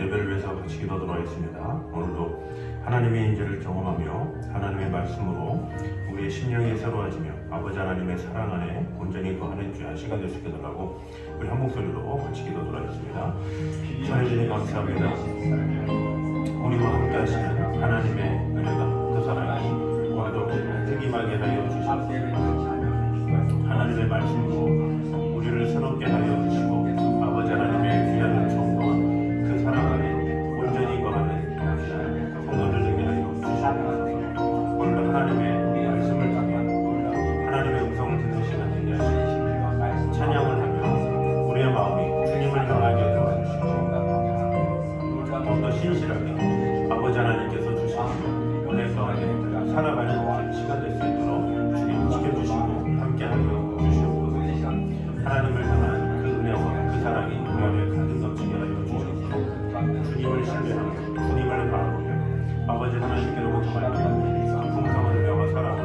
예배를 위해서 같이 기도하도록 하겠습니다. 오늘도 하나님의 인재를 경험하며 하나님의 말씀으로 우리의 심령이 새로워지며 아버지 하나님의 사랑 안에 온전히 거하는 귀한 시간 될 수 있게 달라고 우리 한 목소리로 같이 기도하도록 하겠습니다. 전해주니 감사합니다. 우리와 함께 하시는 하나님의 은혜가 그 사랑이 오늘도 특임하게 하여 주셔서 하나님의 말씀으로 우리를 새롭게 하여 주시고 아버지 하나님의 귀한 은총과 그 사랑 안에 온전히 거하는 성도들 되게 하여 주시옵소서. 오늘도 하나님의 말씀을 통해 하나님의 음성을 듣는 시간 되게 하시고 찬양을 하며 우리의 마음이 주님을 향하게 도와주시고 더욱더 신실하게 아버지 하나님께서 주신 은혜 가운데 살아가는 시간 될 수 있도록 주님 지켜주시고 함께하여 주시옵소서. 하나님을 향한 그 은혜와 그 사랑이 우리 안에 가득 넘치게 하여 주셔서 주님을 신뢰하며 주님을 바라보며 아버지 하나님께로부터 말하는 그 풍성한 은혜와 사랑을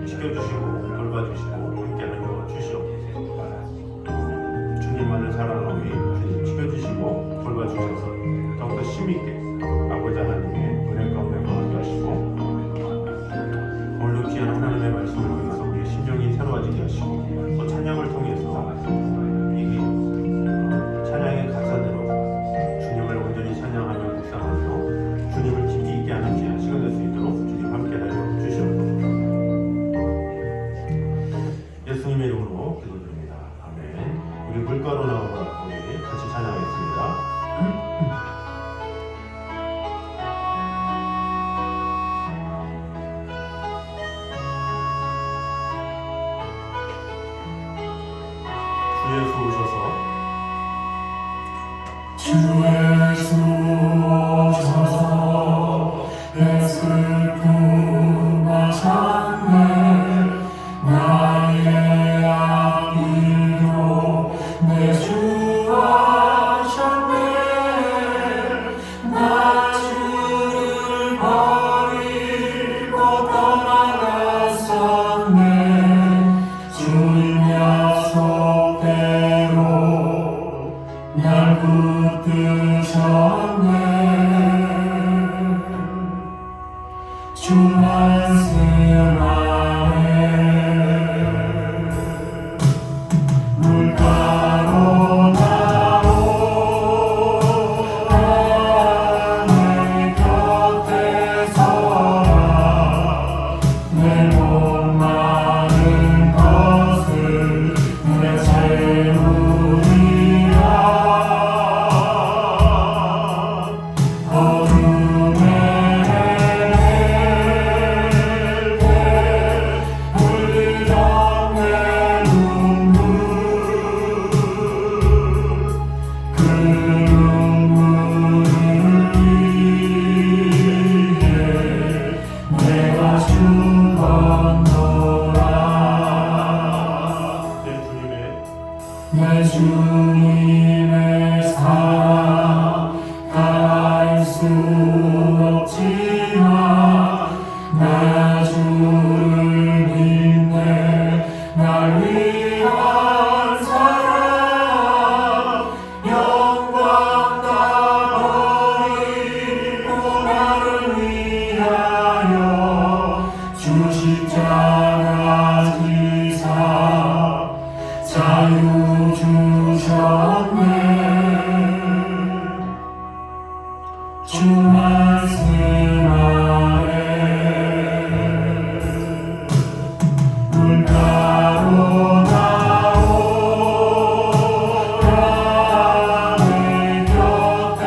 지켜주시고 돌봐주시고 함께하여 주시옵소서. 주님만을 사랑하오니 주님 지켜주시고 돌봐주셔서 더욱더 힘있게 아버지 하나님의 은혜 가운데 거하게 하시고 오늘도 귀한 하나님의 말씀을 통해서 우리의 심령이 새로워지게 하시고 또 찬양을 통해서 이 찬양의 가사대로 주님을 온전히 찬양하며 묵상하며 주님을 깊이 있게 하는 귀한 시간 될 수 있도록 주님 함께하여 주시옵소서. 예수님의 이름으로 기도드립니다. 아멘. 우리 물가로 나와 우리 같이 찬양하겠습니다. 주 예수 오셔서 주 예수 오셔서 내 슬픔 하셨네. 나의 악일로 내 주 하셨네. 나 주를 버리고 떠나갔었네. 주님 약속대로 날 붙드셨네. 주 말씀하네. 물가로 나오라. 내 곁에 서라. 내 목마른 것을 내 채우리라. 어둠에 흘리던 내 눈물, 그 눈물을 위해 내가 죽었노라. 내 주님의 사랑 알 수 없지만 나 주를 믿네. 날 위한 사랑 영광 다 버리고 나를 위하여 주 십자가 지사 자유 주셨네. 주 말씀하네. 물가로 나오라. 내 곁에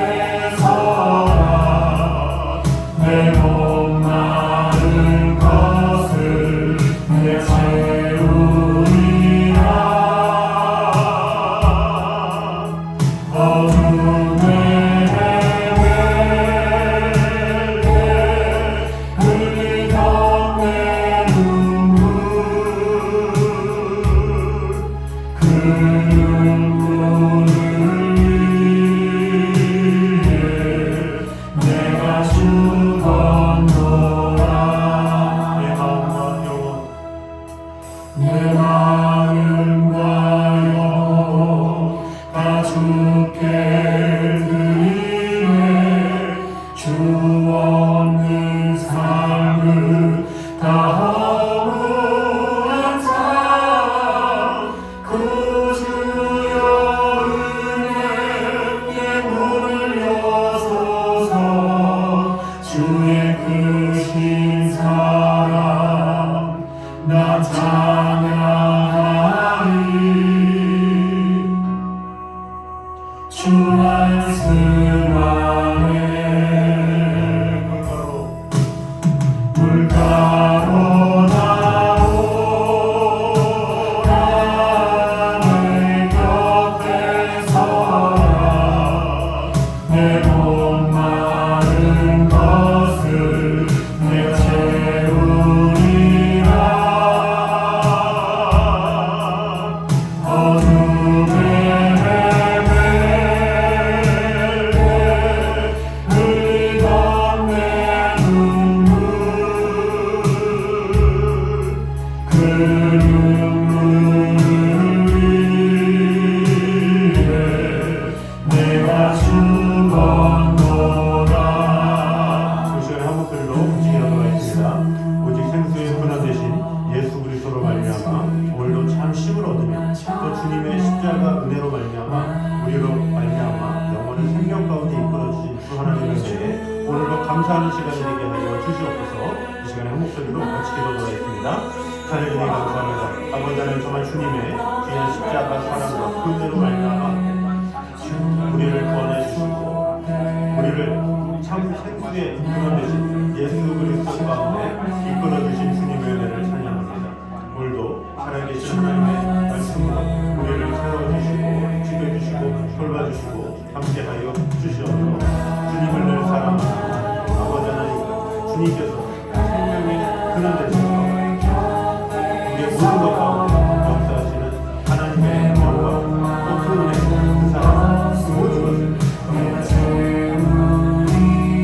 서라. 내 목마른 것을 내 채우리라. 주 말씀 안에 물가로 나오 하늘 곁에 서라 내 목마른 것을 내가 채우리라 어둠에 흘리던 내 눈물 그 눈물을 위해 내가 죽었노라. 그 시간에 한 목소리로 지어가 있습니다. 오직 생수의 근원 대신 예수 그리스도로 말미암아 오늘도 참 힘을 얻으며 또 주님의 십자가 은혜로 말미암아 우리로 말미암아 영원한 생명 가운데 이끌어주신 주 하나님의 은혜에 오늘도 감사하는 시간이 되게 하여 주시옵소서. 이 시간에 한 목소리로 같이 기도하겠습니다. 하나님 감사합니다. 아버지 하나님 정말 주님의 귀한 십자가 사랑과 그 은혜로 말미암아 우리를 구원해 주시고 우리를 참 생수의 근원 대신 예수 그리스도 가운데 이끌어 주신 주님의 은혜를 찬양합니다. 오늘도 살아계신 하나님의 말씀으로 우리를 세워주시고 지켜주시고 돌봐주시고 함께하여 주시옵소서. 주님을 늘 사랑하고 아버지 하나님 주님께서 생명의 근원 되시고 우리의 모든 것 가운데 역사하시는 하나님의 영광 또 그 은혜 그 사랑 그 모든 것을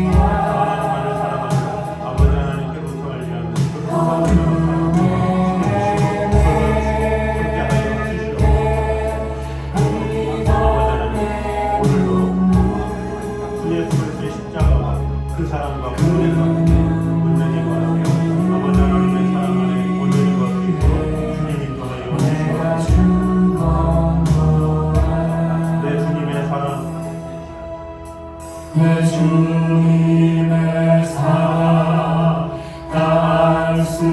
하나님만을 사랑하고 아버지 하나님께로부터 말미암는 그 감사함을 그 사랑과 그 은혜가 온전히 거하며 아버지 하나님의 사랑 안에 온전히 거할 수 있도록 주님 인도하여 주시옵소서. 내 주님의 사랑 내 주님의 사랑 다 알 수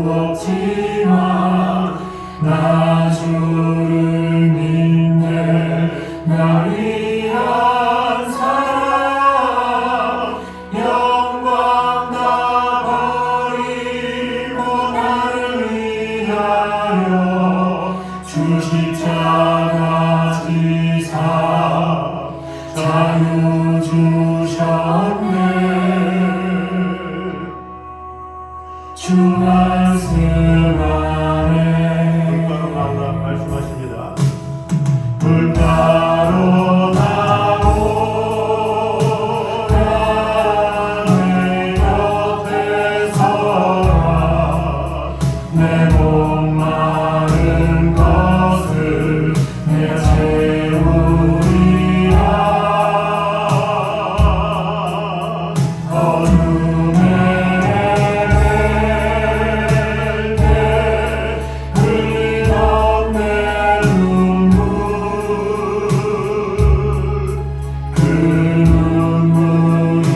없지만 나 주를 믿네 나 위한 사랑 영광 다 버리고 나를 위하여 주 십자가 지사 자유 주셨네 주 말씀 안에 물가로 나오라 말씀하십니다. 물가로 나오 하늘 곁에 서라 내 목마른 것을 내가 채우리라 어둠에 흘리던 내 눈물 그 눈물을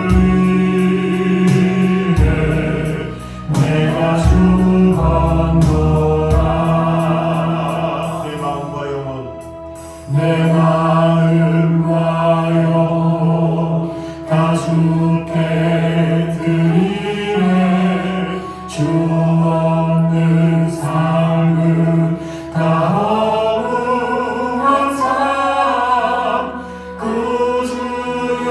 위해 내가 죽었노라. 내 마음과 영혼 내 마음과 영혼 다 주께 드리네 주 없는 삶은 다 허무한 삶 구주여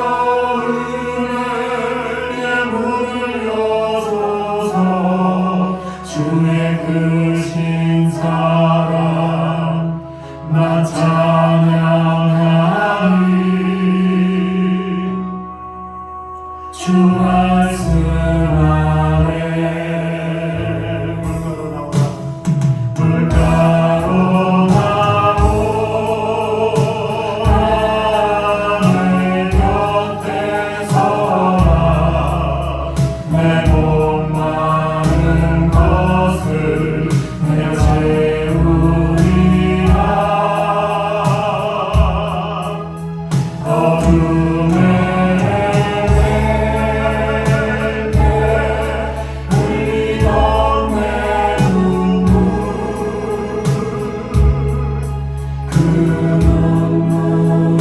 은혜의 문을 여소서 주의 크신 사랑 나 찬양하리 주 말씀 안에 물가로 나오라 물가로 나오 하늘 곁에 서라 내 목마른 것을 내가 채우리라 어둠에 흘리던 내 눈물 그 눈물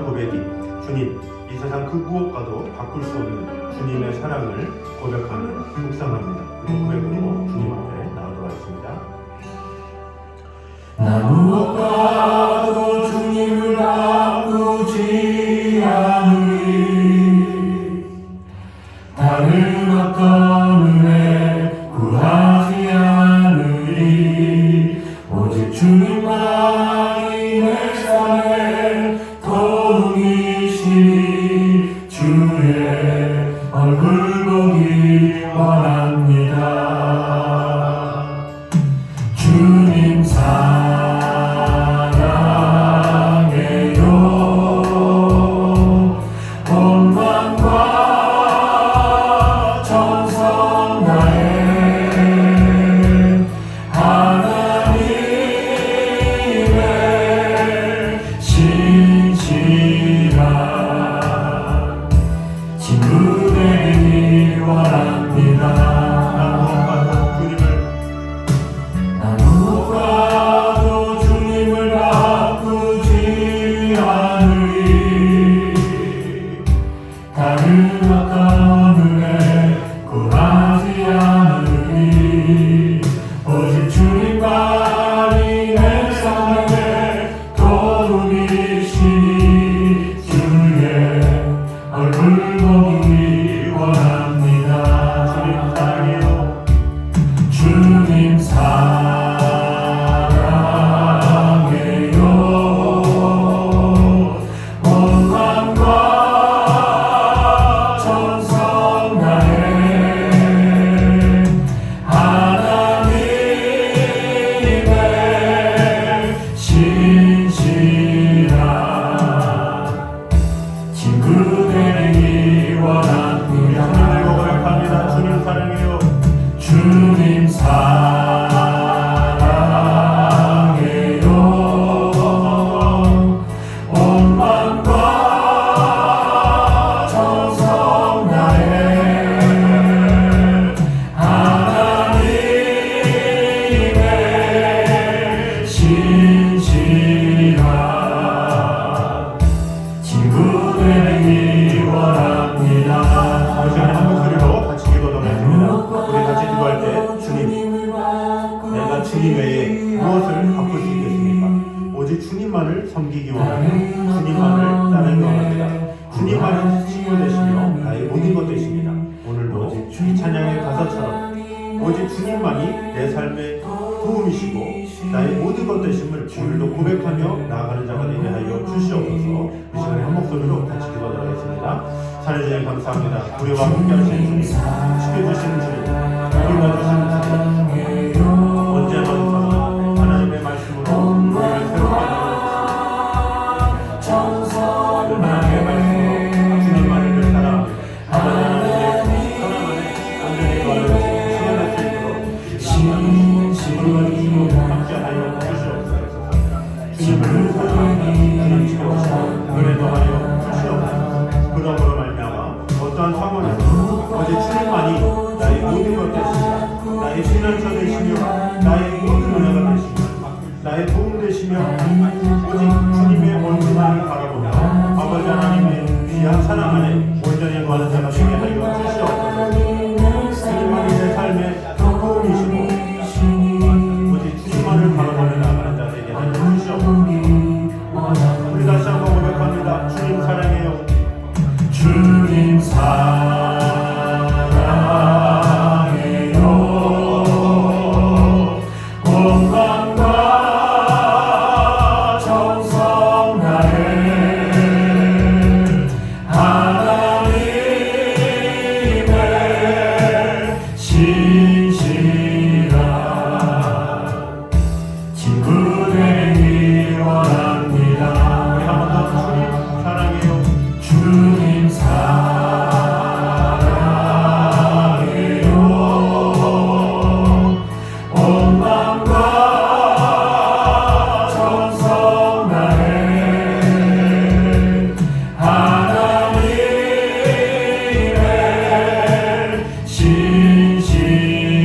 고백이 주님, 이 세상 그 무엇과도 바꿀 수 없는 주님의 사랑을 고백하며 묵상합니다. 그리고 고백으로 주님 앞에 나오도록 하겠습니다. 나 무엇과도 주님을 바꾸지 않으리 다른 어떤 은혜 구하지 않으리 오직 주님만이 내 삶의 도움이시니 주의 얼굴 보기 원합니다. 주님 사랑해요 온 마음과 정성 다해 하나님의 신실한 친구 되기 원합니다. 누구와도 주님을 바꾸지 않으리 다른 어떤 은혜 구하지 않으리 오직 주님만이 내 삶의 도움이시니 주의 얼굴 보기 원합니다. 주님 사랑해요 온 마음과 정성 다해 하나님의 신실한 친구 되기 원합니다. 고백합니다. 주님 사랑해요. 주님 사랑해요 온 마음과 정성 다해 하나님의 신실한 친구 되기 원합니다. 다시 한 목소리로 같이 기도하겠습니다. 우리 같이 기도할 때 주님, 내가 주님 외에 무엇을 바꿀 수 있겠습니까? 오직 주님만을 섬기기 원하며 주님만을 따르기 원합니다. 주님만이 친구 되시며 나의 모든 것 되십니다. 오늘도 이 찬양의 가사처럼 오직 주님만이 내 삶의 도움이시고 나의 모든 것 되심을 오늘도 고백하며 나아가는 자가 되게 하여 주시옵소서. 이 시간에 한 목소리로 같이 기도하도록 하겠습니다. 살려주님 감사합니다. 우리와 함께 하시는 주님, 지켜주시는 주님, 우리와 주시는 주님, 언제나 하나님의 말씀으로 우리를 새롭게 하시옵소서. 하나님의 말씀으로 주님만을 사랑합니다. 하나님의 사랑 안에 온전히 거하여 시간할 수 있도록 우리와 주시고 함께 하여 주시옵소서. 주님을 사랑합니다. 주님 지켜주시고 은혜 더하여 주시옵소서. 그러므로 말미암아 어떠한 상황에서 오직 주님만이 나의 모든 것 되시며 나의 피난처 되시며 나의 모든 은혜가 되시며 나의 도움 되시며 오직 주님의 얼굴만을 바라보며 아버지 하나님의 귀한 사랑 안에 온전히 거하는 자가 되게 하여 주시옵소서. 주님만이 내 삶의 도움이시고 오직 주님만을 바라보며 나아가는 자 되게 하여 주시옵소서. 우리 다시 한번 고백합니다. 주님 사랑해요. 주님 사랑해요 온 마음과 정성 다해 하나님의 신실한 친구 되기 원합니다. 우리 한 번 더 주님 사랑해요. 주님 사랑해요 온 마음과 정성 다해 하나님의 신실한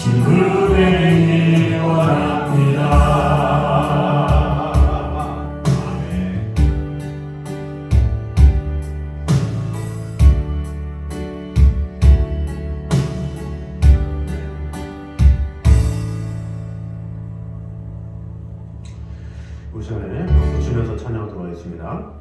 친구되기 원합니다. 아멘. 우리 시간에 붙이면서 찬양하도록 하겠습니다.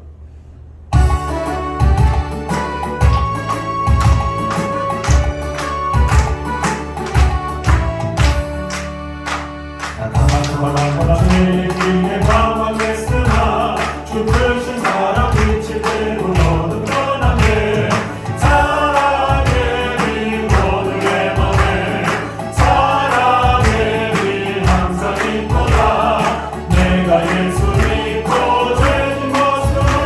주의 길에 방황했으나 주 크신 사랑 빛을 들고 너는 떠나네. 사랑의 빛 오늘의 맘에 사랑의 빛 항상 있도다. 내가 예수 믿고 죄진 것으로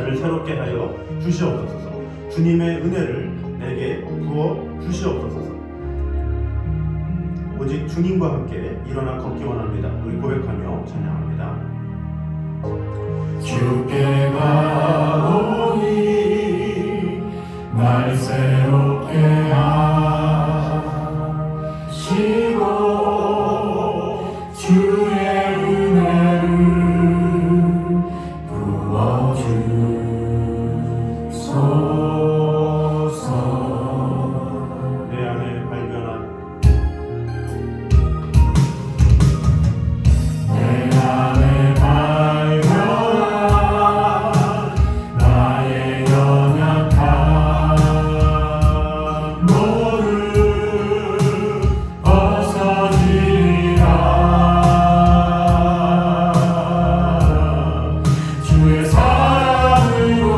나를 새롭게 하여 주시옵소서. 주님의 은혜를 내게 부어 주시옵소서. 오직 주님과 함께 일어나 걷기 원합니다. 우리 고백하며 찬양합니다. 주께 가오니 날 새롭게 하시고 주의 은혜를 부어주소서. 내 안에 발견한 내 안에 발견한 나의 연약한 모를 벗어지리라. 주의 사랑으로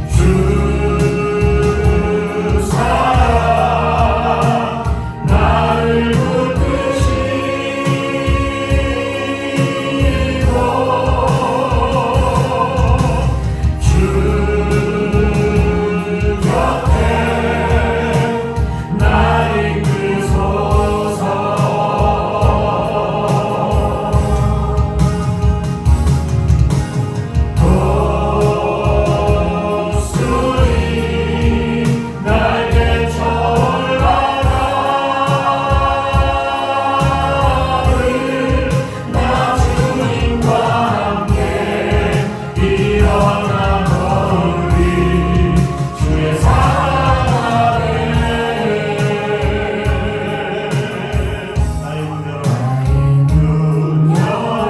주 사랑 나를 붙드시고 주 곁에 날 이끄소서. 도수리 날개쳐 올라가를 나 주님과 함께 일어나 걸으리. 주의 사랑 아래 나의 문제로 눈 열어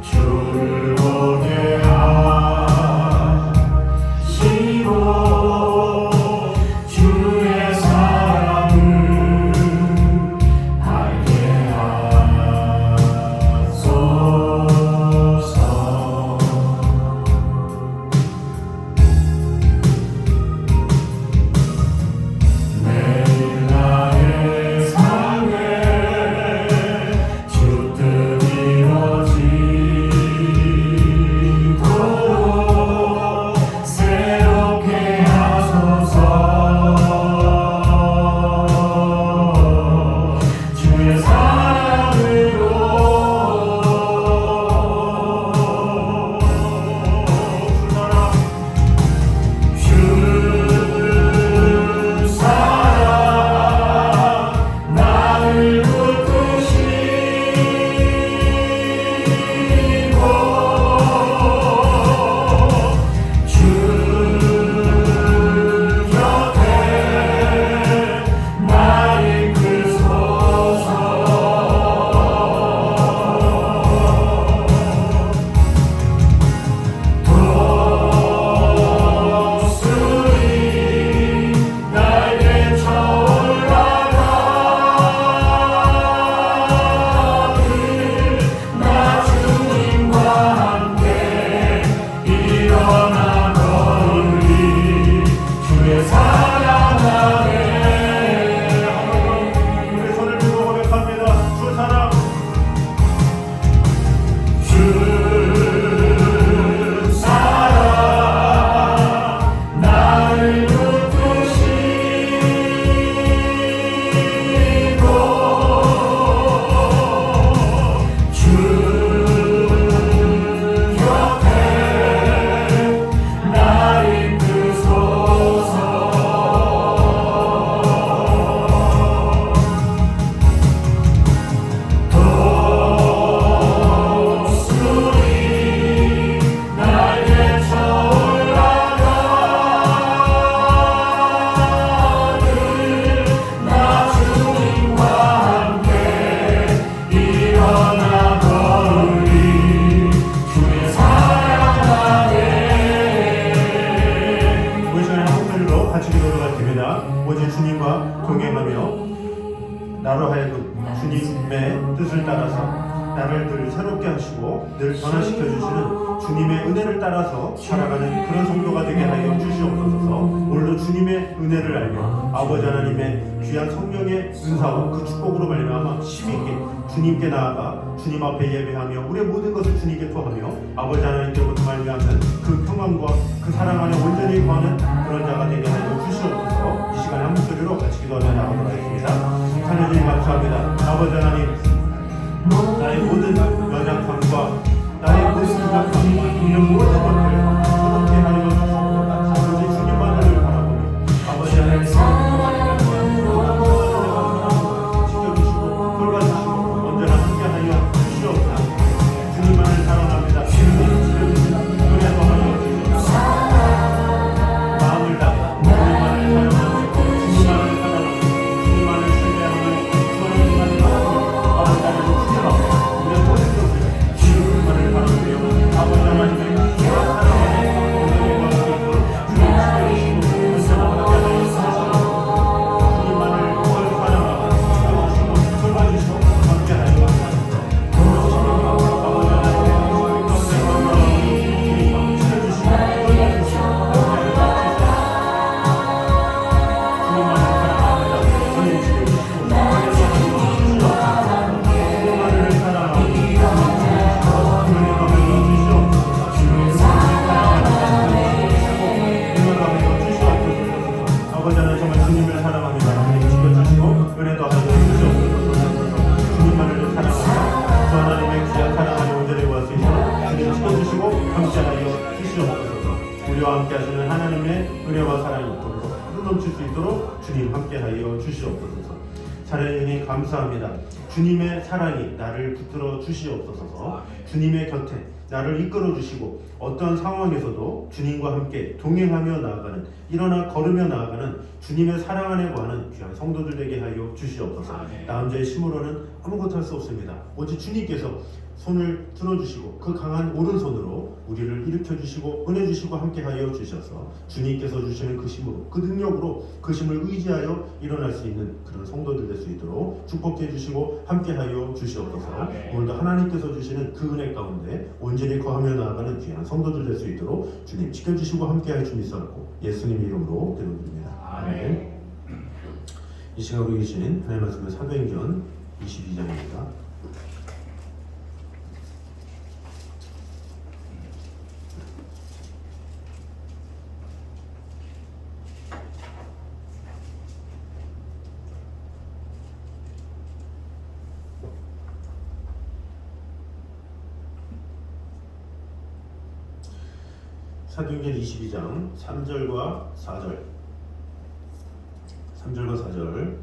주를 보게 하시고 주의 사랑을 알게 하소서. 매일 나의 삶에 주 뜻 이루어지도록 새롭게 하소서. 주의 사랑으로 주 사랑 나를 붙드시고 주 곁에 날 이끄소서. 도수리 날개쳐 올라가를 나 주님과 함께 일어나 걸으리. 주의 사랑 아래 우리 손을 들고 고백합니다. 주 사랑 주 사랑 나를 붙드시고 주 곁에 날 이끄소서. 도수리 날개쳐 올라가를 나 주님과 함께 일어나 걸으리. 주의 사랑 아래 우리 시간에 한 목소리로 같이 기도를 드립니다. 오직 주님과 동행하며 나로 하여금 주님의 뜻을 따라서 나를 늘 새롭게 하시고 늘 변화시켜 주시는 주님의 은혜를 따라서 살아가는 그런 성도가 되게 하여 주시옵소서. 오늘도 주님의 은혜를 알며 아버지 하나님의 귀한 성령의 은사와 그 축복으로 말미암아 힘있게 주님께 나아가 주님 앞에 예배하며 우리의 모든 것을 주님께 토하며 아버지 하나님께로부터 말미암는 그 평안과 그 사랑 안에 온전히 거하는 그런 자가 되게 하여 주시옵소서. 이 시간에 한 목소리로 같이 기도하며 나가도록 하겠습니다. 하나님 감사합니다. 아버지 하나님, 나의 모든 연약함과 나의 모든 부족함 이런 모든 것들 새롭게 하여 주시옵소서. 아버지 주님만을 바라보며 아버지 하나님 지켜주시고 돌봐주시고 언제나 함께하여 주시옵소서. 주님만을 사랑합니다. 주님을 지켜주시고 은혜도 하여 주시옵소서. 마음을 다해 주님만을 사랑하며 주님만을 사랑하며 주님만을 신뢰하며 주님만을 바라보며 아버지 하나님 주님 앞에 우리의 모든 것을 주님만을 바라보며 아버지 하나님의 귀한 사랑에 온전히 거할 수 있도록 주님 지켜주시고 언제나 함께하여 주시옵소서. 주님만을 사랑하고 주시고 돌봐주시고 함께하여 주시옵소서. 아버지 하나님 주님 지켜주시고 돌봐주시고 아버지는 정말 주님을 사랑합니다. 하나님 지켜주시고 은혜도 하여 주시옵소서. 주님만을 사랑하며 주 하나님의 귀한 사랑 안에 온전히 구할 수 있도록 주님 지켜주시고 함께하여 주시옵소서. 우리와 함께하시는 하나님의 은혜와 사랑이 있도록 넘칠 수 있도록 주님 함께하여 주시옵소서. 사랑하니 감사합니다. 주님의 사랑이 나를 붙들어 주시옵소서. 주님의 곁에 나를 이끌어 주시고 어떠한 상황에서도 주님과 함께 동행하며 나아가는, 일어나 걸으며 나아가는 주님의 사랑 안에 거하는 귀한 성도들 되게 하여 주시옵소서. 나 혼자의 힘으로는 아무것도 할 수 없습니다. 오직 주님께서 손을 들어주시고 그 강한 오른손으로 우리를 일으켜주시고 은혜주시고 함께하여 주셔서 주님께서 주시는 그 힘으로, 그 능력으로 그 힘을 의지하여 일어날 수 있는 그런 성도들 될 수 있도록 축복해 주시고 함께하여 주시옵소서. 오늘도 하나님께서 주시는 그 은혜 가운데 온전히 거하며 나아가는 귀한 성도들 될 수 있도록 주님 지켜주시고 함께하여 주시옵소서. 예수님 이름으로 기도드립니다. 아멘. 이 시간으로 계신 하나님의 말씀은 사도행전 22장입니다. 사도행전 22장 3절과 4절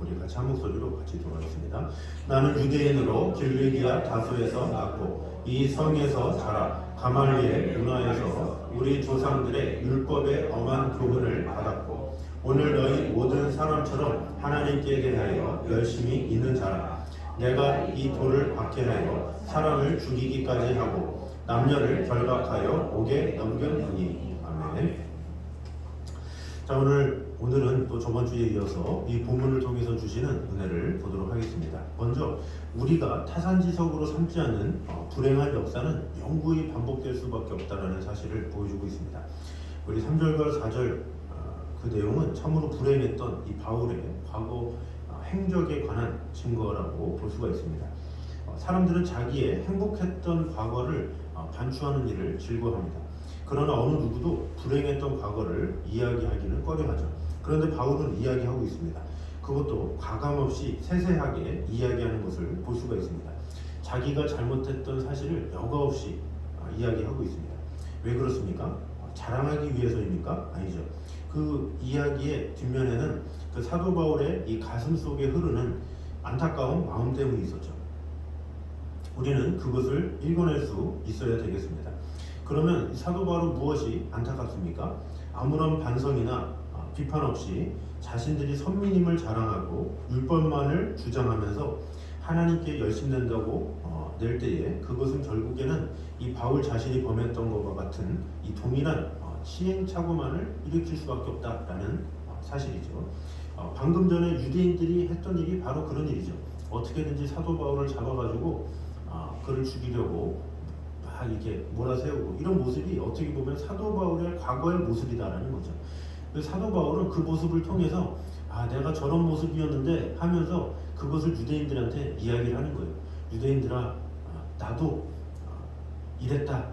우리 같이 한 목소리로 같이 돌아가겠습니다. 나는 유대인으로 길르기아 다소에서 낳고 이 성에서 자라 가말리엘 문화에서 우리 조상들의 율법의 엄한 교훈을 받았고 오늘 너희 모든 사람처럼 하나님께 대하여 열심히 있는 자라. 내가 이 돌을 박해하여 사람을 죽이기까지 하고 남녀를 결박하여 옥에 넘겼으니. 아멘. 자, 오늘은 또 저번 주에 이어서 이 본문을 통해서 주시는 은혜를 보도록 하겠습니다. 먼저 우리가 타산지석으로 삼지 않는 불행한 역사는 영구히 반복될 수밖에 없다는 사실을 보여주고 있습니다. 우리 3절과 4절 그 내용은 참으로 불행했던 이 바울의 과거 행적에 관한 증거라고 볼 수가 있습니다. 사람들은 자기의 행복했던 과거를 반추하는 일을 즐거워합니다. 그러나 어느 누구도 불행했던 과거를 이야기하기는 꺼려하죠. 그런데 바울은 이야기하고 있습니다. 그것도 가감없이 세세하게 이야기하는 것을 볼 수가 있습니다. 자기가 잘못했던 사실을 여과 없이 이야기하고 있습니다. 왜 그렇습니까? 자랑하기 위해서입니까? 아니죠. 그 이야기의 뒷면에는 그 사도 바울의 이 가슴 속에 흐르는 안타까운 마음 때문이 있었죠. 우리는 그것을 읽어낼 수 있어야 되겠습니다. 그러면 사도 바울은 무엇이 안타깝습니까? 아무런 반성이나 비판 없이 자신들이 선민임을 자랑하고 율법만을 주장하면서 하나님께 열심낸다고 낼 때에 그것은 결국에는 이 바울 자신이 범했던 것과 같은 이 동일한 시행착오만을 일으킬 수밖에 없다라는 사실이죠. 방금 전에 유대인들이 했던 일이 바로 그런 일이죠. 어떻게든지 사도 바울을 잡아가지고 그를 죽이려고 막 이렇게 몰아세우고 이런 모습이 어떻게 보면 사도 바울의 과거의 모습이다라는 거죠. 그래서 사도 바울은 그 모습을 통해서 내가 저런 모습이었는데 하면서 그것을 유대인들한테 이야기를 하는 거예요. 유대인들아, 나도 이랬다.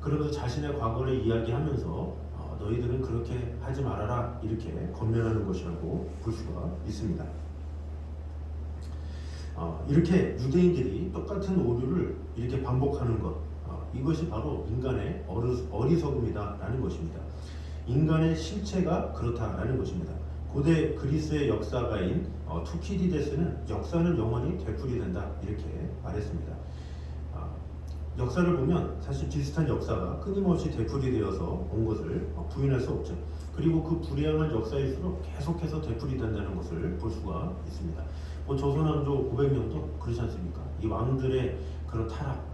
그러면서 자신의 과거를 이야기하면서 너희들은 그렇게 하지 말아라 이렇게 권면하는 것이라고 볼 수가 있습니다. 이렇게 유대인들이 똑같은 오류를 이렇게 반복하는 것, 이것이 바로 인간의 어리석음이다라는 것입니다. 인간의 실체가 그렇다라는 것입니다. 고대 그리스의 역사가인 투키디데스는 역사는 영원히 되풀이된다 이렇게 말했습니다. 역사를 보면 사실 비슷한 역사가 끊임없이 되풀이되어서 온 것을 부인할 수 없죠. 그리고 그 불행한 역사일수록 계속해서 되풀이된다는 것을 볼 수가 있습니다. 조선왕조 500년도 그렇지 않습니까? 이 왕들의 그런 타락,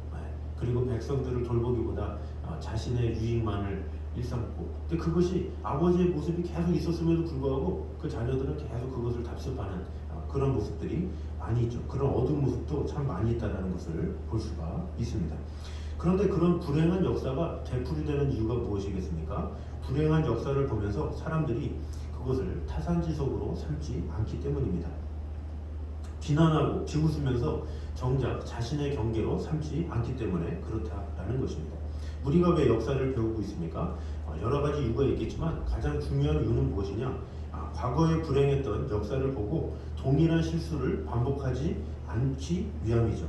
그리고 백성들을 돌보기보다 자신의 유익만을 일삼고, 근데 그것이 아버지의 모습이 계속 있었음에도 불구하고 그 자녀들은 계속 그것을 답습하는 그런 모습들이 많이 있죠. 그런 어두운 모습도 참 많이 있다는 것을 볼 수가 있습니다. 그런데 그런 불행한 역사가 되풀이되는 이유가 무엇이겠습니까? 불행한 역사를 보면서 사람들이 그것을 타산지석으로 삼지 않기 때문입니다. 비난하고 비웃으면서 정작 자신의 경계로 삼지 않기 때문에 그렇다라는 것입니다. 우리가 왜 역사를 배우고 있습니까? 여러 가지 이유가 있겠지만 가장 중요한 이유는 무엇이냐? 과거에 불행했던 역사를 보고 동일한 실수를 반복하지 않기 위함이죠.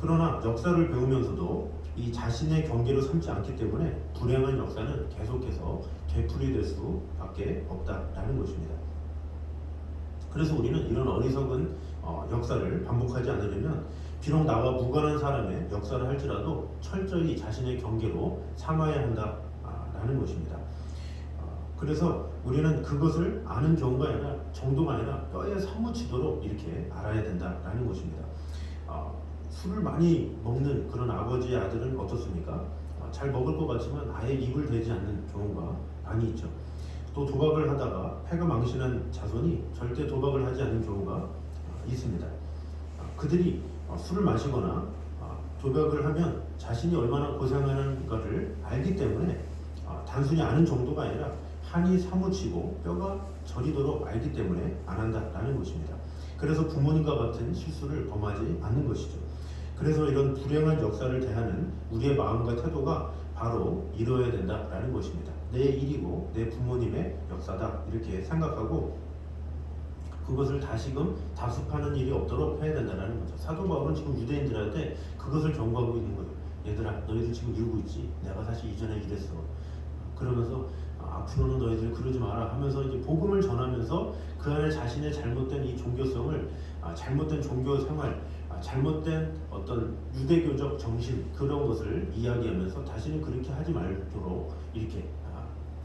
그러나 역사를 배우면서도 이 자신의 경계로 삼지 않기 때문에 불행한 역사는 계속해서 되풀이될 수밖에 없다라는 것입니다. 그래서 우리는 이런 어리석은 역사를 반복하지 않으려면 비록 나와 무관한 사람의 역사를 할지라도 철저히 자신의 경계로 삼아야 한다라는 것입니다. 그래서 우리는 그것을 아는 정도가 아니라 뼈에 사무치도록 이렇게 알아야 된다라는 것입니다. 술을 많이 먹는 그런 아버지의 아들은 어떻습니까? 잘 먹을 것 같지만 아예 입을 대지 않는 경우가 많이 있죠. 또 도박을 하다가 패가 망신한 자손이 절대 도박을 하지 않는 경우가 있습니다. 그들이 술을 마시거나 도박을 하면 자신이 얼마나 고생하는 것을 알기 때문에 단순히 아는 정도가 아니라 한이 사무치고 뼈가 저리도록 알기 때문에 안 한다라는 것입니다. 그래서 부모님과 같은 실수를 범하지 않는 것이죠. 그래서 이런 불행한 역사를 대하는 우리의 마음과 태도가 바로 이루어야 된다라는 것입니다. 내 일이고 내 부모님의 역사다 이렇게 생각하고 그것을 다시금 답습하는 일이 없도록 해야 된다는 거죠. 사도 바울은 지금 유대인들한테 그것을 경고하고 있는 거예요. 얘들아, 너희들 지금 이러고 있지? 내가 사실 이전에 이랬어. 그러면서 앞으로는 너희들 그러지 마라 하면서 이제 복음을 전하면서 그 안에 자신의 잘못된 이 종교성을, 잘못된 종교 생활, 잘못된 어떤 유대교적 정신 그런 것을 이야기하면서 다시는 그렇게 하지 말도록 이렇게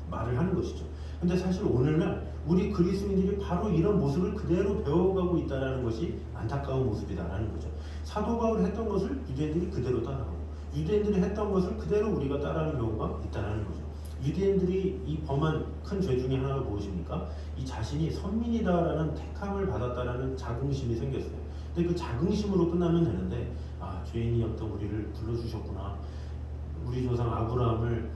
말을 하는 것이죠. 근데 사실 오늘날 우리 그리스도인들이 바로 이런 모습을 그대로 배워가고 있다는 것이 안타까운 모습이다라는 거죠. 사도 바울이 했던 것을 유대인들이 그대로 따라하고 유대인들이 했던 것을 그대로 우리가 따라하는 경우가 있다는 거죠. 유대인들이 이 범한 큰 죄 중에 하나가 무엇입니까? 이 자신이 선민이다라는 택함을 받았다라는 자긍심이 생겼어요. 근데 그 자긍심으로 끝나면 되는데 죄인이었던 우리를 불러주셨구나. 우리 조상 아브라함을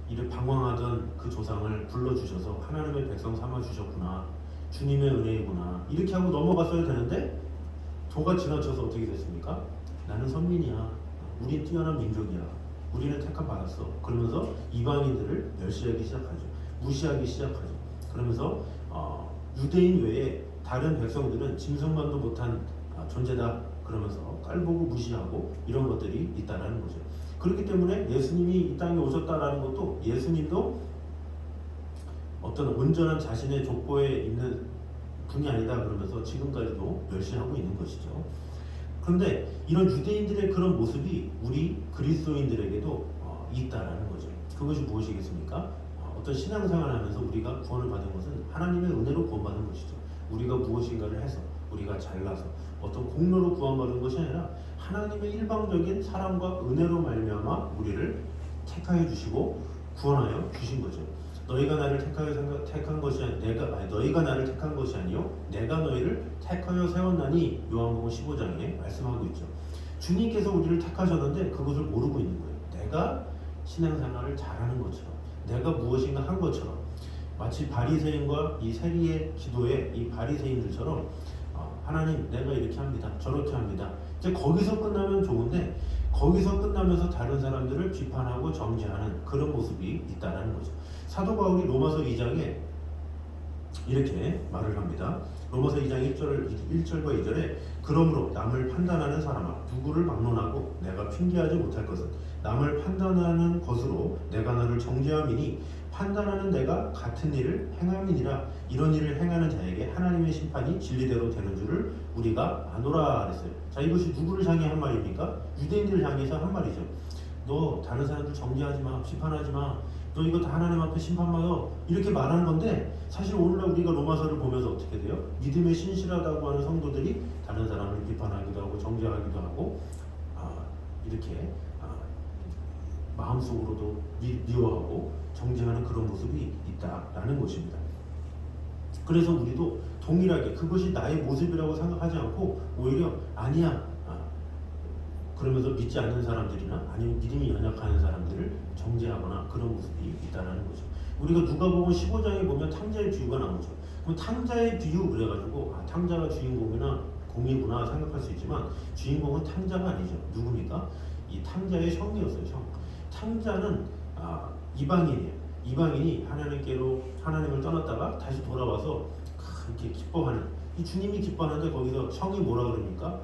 이를 방황하던 그 조상을 불러주셔서 하나님의 백성 삼아주셨구나. 주님의 은혜이구나. 이렇게 하고 넘어갔어야 되는데 도가 지나쳐서 어떻게 됐습니까? 나는 선민이야. 우린 뛰어난 민족이야. 우리는 택함 받았어. 그러면서 이방인들을 멸시하기 시작하죠. 무시하기 시작하죠. 그러면서 유대인 외에 다른 백성들은 짐승만도 못한 존재다. 그러면서 깔보고 무시하고 이런 것들이 있다는 거죠. 그렇기 때문에 예수님이 이 땅에 오셨다라는 것도 예수님도 어떤 온전한 자신의 족보에 있는 분이 아니다 그러면서 지금까지도 멸시하고 있는 것이죠. 그런데 이런 유대인들의 그런 모습이 우리 그리스도인들에게도 있다라는 거죠. 그것이 무엇이겠습니까? 어떤 신앙생활을 하면서 우리가 구원을 받은 것은 하나님의 은혜로 구원받은 것이죠. 우리가 무엇인가를 해서 우리가 잘나서 어떤 공로로 구원받은 것이 아니라 하나님의 일방적인 사랑과 은혜로 말미암아 우리를 택하여 주시고 구원하여 주신 거죠. 너희가 나를 택한 것이 너희가 나를 택한 것이 아니요 내가 너희를 택하여 세웠나니 요한복음 15장에 말씀하고 있죠. 주님께서 우리를 택하셨는데 그것을 모르고 있는 거예요. 내가 신앙생활을 잘하는 것처럼, 내가 무엇인가 한 것처럼, 마치 바리새인과 이 세리의 기도에 이 바리새인들처럼 하나님 내가 이렇게 합니다, 저렇게 합니다. 이제 거기서 끝나면 좋은데 거기서 끝나면서 다른 사람들을 비판하고 정죄하는 그런 모습이 있다라는 거죠. 사도 바울이 로마서 2장에 이렇게 말을 합니다. 로마서 2장 1절과 2절에 그러므로 남을 판단하는 사람아 누구를 막론하고 내가 핑계하지 못할 것은 남을 판단하는 것으로 내가 너를 정죄함이니 판단하는 내가 같은 일을 행함이니라. 이런 일을 행하는 자에게 하나님의 심판이 진리대로 되는 줄을 우리가 아노라 그랬어요. 자, 이것이 누구를 향해 한 말입니까? 유대인들을 향해서 한 말이죠. 너 다른 사람들 정죄하지 마, 비판하지 마, 너 이거 다 하나님 앞에 심판받아, 이렇게 말하는 건데, 사실 오늘날 우리가 로마서를 보면서 어떻게 돼요? 믿음에 신실하다고 하는 성도들이 다른 사람을 비판하기도 하고 정죄하기도 하고 이렇게 마음속으로도 미워하고 정죄하는 그런 모습이 있다라는 것입니다. 그래서 우리도 동일하게 그것이 나의 모습이라고 생각하지 않고 오히려 아니야, 그러면서 믿지 않는 사람들이나 아니면 믿음이 연약한 사람들을 정죄하거나 그런 모습이 있다는 거죠. 우리가 누가복음 15장에 보면 탕자의 비유가 나오죠. 그럼 탕자의 비유 그래가지고 탕자가 주인공이나 공이구나 생각할 수 있지만 주인공은 탕자가 아니죠. 누굽니까? 이 탕자의 형이었어요. 형. 탕자는 이방인이에요. 이방인이 하나님을 떠났다가 다시 돌아와서 이렇게 기뻐하는, 이 주님이 기뻐하는데 거기서 형이 뭐라 그럽니까?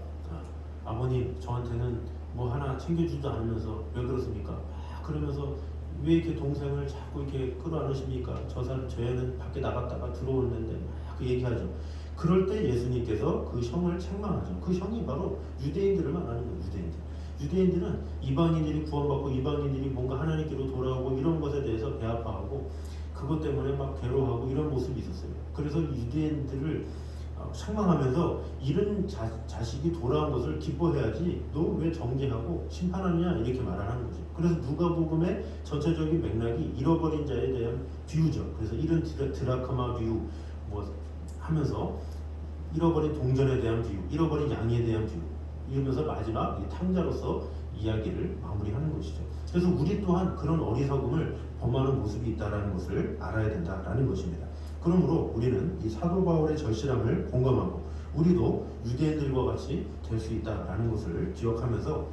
아버님 저한테는 뭐 하나 챙겨주지도 않으면서 왜 그렇습니까? 그러면서 왜 이렇게 동생을 자꾸 이렇게 끌어안으십니까? 저 애는 밖에 나갔다가 들어오는데 막 그 얘기하죠. 그럴 때 예수님께서 그 형을 책망하죠. 그 형이 바로 유대인들을 말하는 거예요. 유대인들은 이방인들이 구원받고 이방인들이 뭔가 하나님께로 돌아오고 이런 것에 대해서 배아파하고 그것 때문에 막 괴로워하고 이런 모습이 있었어요. 그래서 유대인들을 책망하면서 이런 자식이 돌아온 것을 기뻐해야지 너 왜 정죄하고 심판하느냐 이렇게 말하는 거죠. 그래서 누가복음의 전체적인 맥락이 잃어버린 자에 대한 비유죠. 그래서 이런 드라크마 비유 뭐 하면서 잃어버린 동전에 대한 비유, 잃어버린 양에 대한 비유, 이러면서 마지막 이 탕자로서 이야기를 마무리하는 것이죠. 그래서 우리 또한 그런 어리석음을 범하는 모습이 있다는 것을 알아야 된다라는 것입니다. 그러므로 우리는 이 사도 바울의 절실함을 공감하고 우리도 유대인들과 같이 될 수 있다라는 것을 기억하면서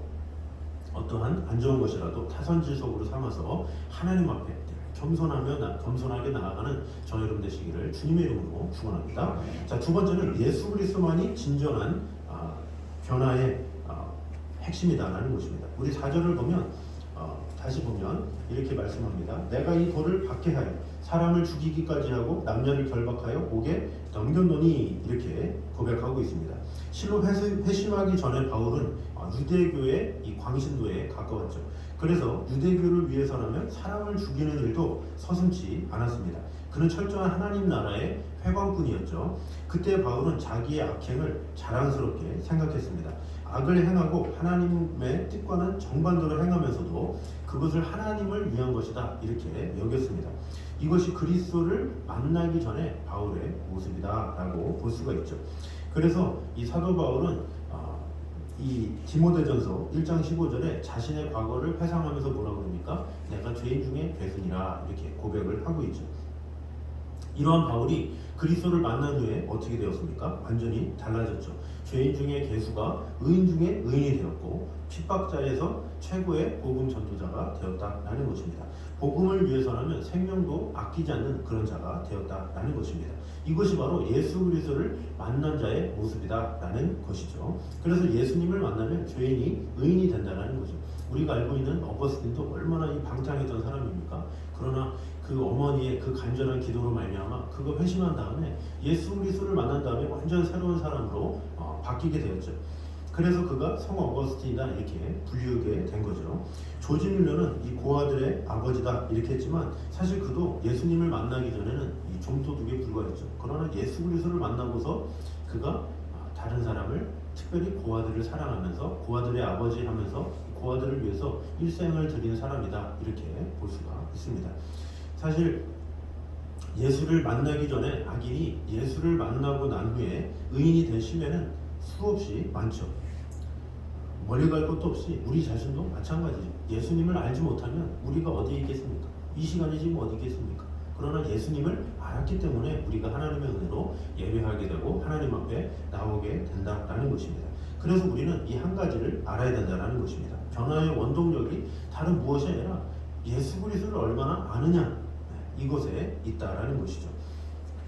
어떠한 안 좋은 것이라도 타선지석으로 삼아서 하나님 앞에 겸손하게 나아가는 저희 여러분 되시기를 주님의 이름으로 축원합니다. 자, 두 번째는 예수 그리스도만이 진정한 변화의 핵심이다라는 것입니다. 우리 4절을 보면 다시 보면 이렇게 말씀합니다. 내가 이 돌을 박해하여 사람을 죽이기까지 하고 남녀를 결박하여 옥에 넘겼노니 이렇게 고백하고 있습니다. 실로 회심하기 전에 바울은 유대교의 이 광신도에 가까웠죠. 그래서 유대교를 위해서라면 사람을 죽이는 일도 서슴지 않았습니다. 그는 철저한 하나님 나라의 회관꾼이었죠. 그때 바울은 자기의 악행을 자랑스럽게 생각했습니다. 악을 행하고 하나님의 뜻과는 정반대로 행하면서도 그것을 하나님을 위한 것이다 이렇게 여겼습니다. 이것이 그리스도를 만나기 전에 바울의 모습이다라고 볼 수가 있죠. 그래서 이 사도 바울은 이 디모데전서 1장 15절에 자신의 과거를 회상하면서 뭐라고 그럽니까? 내가 죄인 중에 괴순이라 이렇게 고백을 하고 있죠. 이러한 바울이 그리스도를 만난 후에 어떻게 되었습니까? 완전히 달라졌죠. 죄인 중에 괴수가 의인 중에 의인이 되었고 핍박자에서 최고의 복음 전도자가 되었다라는 것입니다. 복음을 위해서라면 생명도 아끼지 않는 그런 자가 되었다라는 것입니다. 이것이 바로 예수 그리스도를 만난 자의 모습이다라는 것이죠. 그래서 예수님을 만나면 죄인이 의인이 된다라는 거죠. 우리가 알고 있는 어거스틴도 얼마나 이 방탕했던 사람입니까? 그러나 그 어머니의 그 간절한 기도로 말미암아 그거 회심한 다음에 예수 그리스도를 만난 다음에 완전 새로운 사람으로 바뀌게 되었죠. 그래서 그가 성 어거스틴이다 이렇게 불리우게 된 거죠. 조지 밀러는 이 고아들의 아버지다 이렇게 했지만 사실 그도 예수님을 만나기 전에는 이 좀도둑에 불과했죠. 그러나 예수 그리스도를 만나고서 그가 다른 사람을 특별히 고아들을 사랑하면서 고아들의 아버지 하면서 고아들을 위해서 일생을 드린 사람이다 이렇게 볼 수가 있습니다. 사실 예수를 만나기 전에 악인이 예수를 만나고 난 후에 의인이 된 시대는 수없이 많죠. 멀리 갈 것도 없이 우리 자신도 마찬가지죠. 예수님을 알지 못하면 우리가 어디에 있겠습니까? 이 시간에 지금 어디 있겠습니까? 그러나 예수님을 알았기 때문에 우리가 하나님의 은혜로 예배하게 되고 하나님 앞에 나오게 된다라는 것입니다. 그래서 우리는 이 한 가지를 알아야 된다는 것입니다. 변화의 원동력이 다른 무엇이 아니라 예수 그리스도를 얼마나 아느냐, 이것에 있다라는 것이죠.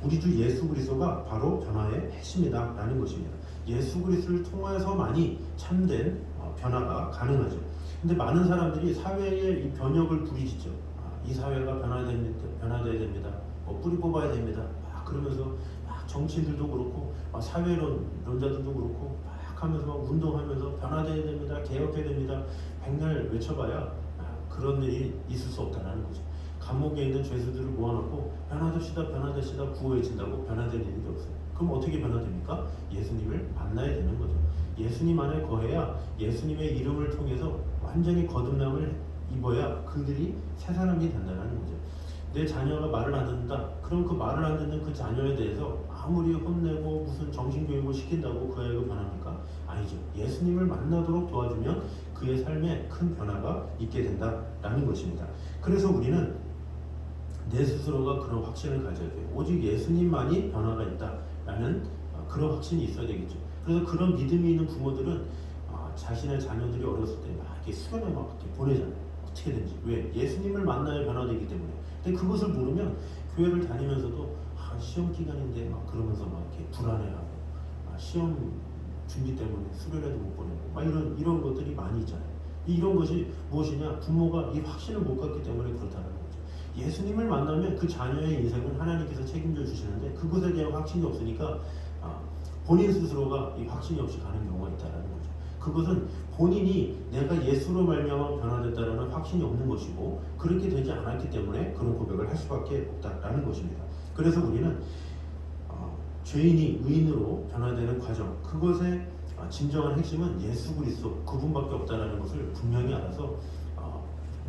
우리 주 예수 그리스도가 바로 변화의 핵심이다라는 것입니다. 예수 그리스도를 통해서만이 참된 변화가 가능하죠. 근데 많은 사람들이 사회에 이 변혁을 부리짖죠. 이 사회가 변화돼야 됩니다. 뿌리 뽑아야 됩니다. 막 그러면서 막 정치인들도 그렇고 사회론자들도 그렇고 막 하면서 막 운동하면서 변화돼야 됩니다. 개혁해야 됩니다. 백날 외쳐봐야 그런 일이 있을 수 없다는 거죠. 감옥에 있는 죄수들을 모아놓고 변화됩시다 구호 외친다고 변화될 일이 없어요. 그럼 어떻게 변화됩니까? 예수님을 만나야 되는 거죠. 예수님 안에 거해야 예수님의 이름을 통해서 완전히 거듭남을 입어야 그들이 새 사람이 된다는 거죠. 내 자녀가 말을 안 듣는다. 그럼 그 말을 안 듣는 그 자녀에 대해서 아무리 혼내고 무슨 정신교육을 시킨다고 그 아이가 변합니까? 아니죠. 예수님을 만나도록 도와주면 그의 삶에 큰 변화가 있게 된다라는 것입니다. 그래서 우리는 내 스스로가 그런 확신을 가져야 돼요. 오직 예수님만이 변화가 있다라는 그런 확신이 있어야 되겠죠. 그래서 그런 믿음이 있는 부모들은 자신의 자녀들이 어렸을 때 막 이렇게 수련회 막 이렇게 보내잖아요. 어떻게든지. 왜? 예수님을 만나야 변화되기 때문에. 근데 그것을 모르면 교회를 다니면서도 시험 기간인데 막 그러면서 막 이렇게 불안해하고 시험 준비 때문에 수련회도 못 보내고 막 이런 것들이 많이 있잖아요. 이런 것이 무엇이냐? 부모가 이 확신을 못 갖기 때문에 그렇다는 거죠. 예수님을 만나면 그 자녀의 인생은 하나님께서 책임져 주시는데 그것에 대한 확신이 없으니까 본인 스스로가 이 확신이 없이 가는 경우가 있다는 거죠. 그것은 본인이 내가 예수로 말미암아 변화됐다는 확신이 없는 것이고 그렇게 되지 않았기 때문에 그런 고백을 할 수밖에 없다라는 것입니다. 그래서 우리는 죄인이 의인으로 변화되는 과정, 그것의 진정한 핵심은 예수 그리스도 그분밖에 없다라는 것을 분명히 알아서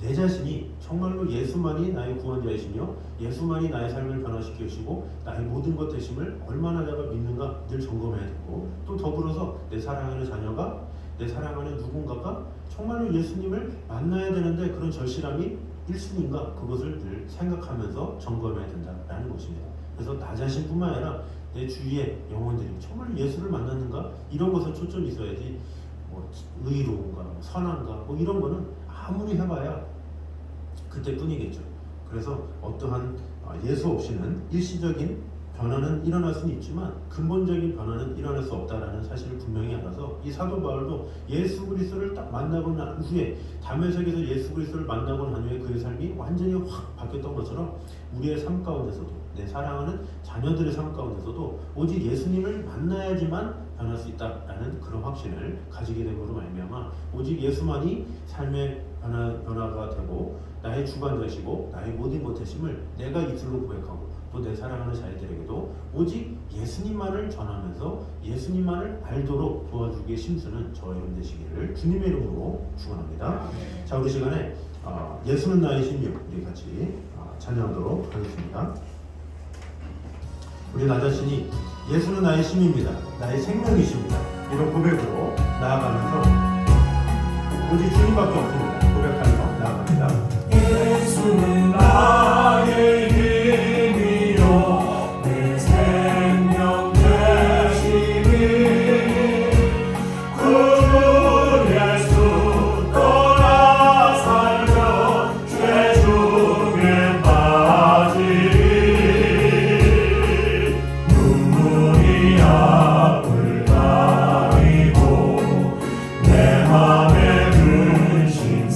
내 자신이 정말로 예수만이 나의 구원자이시며 예수만이 나의 삶을 변화시켜 주시고 나의 모든 것 되심을 얼마나 내가 믿는가 늘 점검해야 되고, 또 더불어서 내 사랑하는 자녀가, 내 사랑하는 누군가가 정말로 예수님을 만나야 되는데 그런 절실함이 1순위인가, 그것을 늘 생각하면서 점검해야 된다는 것입니다. 그래서 나 자신뿐만 아니라 내 주위의 영혼들이 정말 예수를 만났는가, 이런 것에 초점이 있어야지 의로운가 선한가 이런 거는 아무리 해봐야 그때뿐이겠죠. 그래서 어떠한 예수 없이는 일시적인 변화는 일어날 수는 있지만 근본적인 변화는 일어날 수 없다라는 사실을 분명히 알아서 이 사도 바울도 예수 그리스도를 딱 만나고 난 후에 다메섹에서 예수 그리스도를 만나고 난 후에 그의 삶이 완전히 확 바뀌었던 것처럼 우리의 삶 가운데서도, 내 사랑하는 자녀들의 삶 가운데서도 오직 예수님을 만나야지만 변할 수 있다라는 그런 확신을 가지게 됨으로 말미암아 오직 예수만이 삶의 변화가 되고 나의 주관자시고 나의 모든 것 되심을 내가 입술로 고백하고 또 내 사랑하는 자녀들에게도 오직 예수님만을 전하면서 예수님만을 알도록 도와주기에 힘쓰는 저와 여러분 되시기를 주님의 이름으로 축원합니다. 자, 우리 시간에 예수는 나의 힘이요, 우리 같이 찬양하도록 하겠습니다. 우리 나 자신이 예수는 나의 힘입니다, 나의 생명이십니다, 이런 고백으로 나아가면서 오직 주님밖에 없습니다 고백하며 나아갑니다. 예수는 나의 힘이요 내 생명 되시니 그 예수 떠나 살면 죄 중에 빠지리 눈물이 앞을 가리고 내 맘에 근심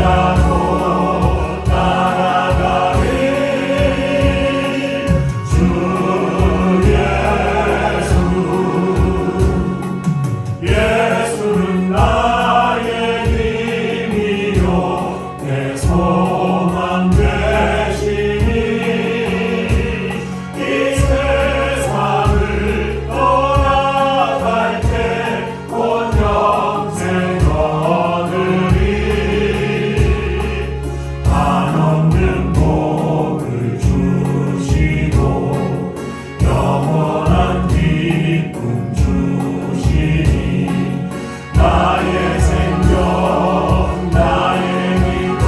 아니하고 따라가리 주 예수는 나의 힘이요 내 소망 되시니 이 세상을 떠나갈 때 곧 영생 얻으리 한없는 복을 주시고 영원한 기쁨 주시니 나의 생명 나의 믿음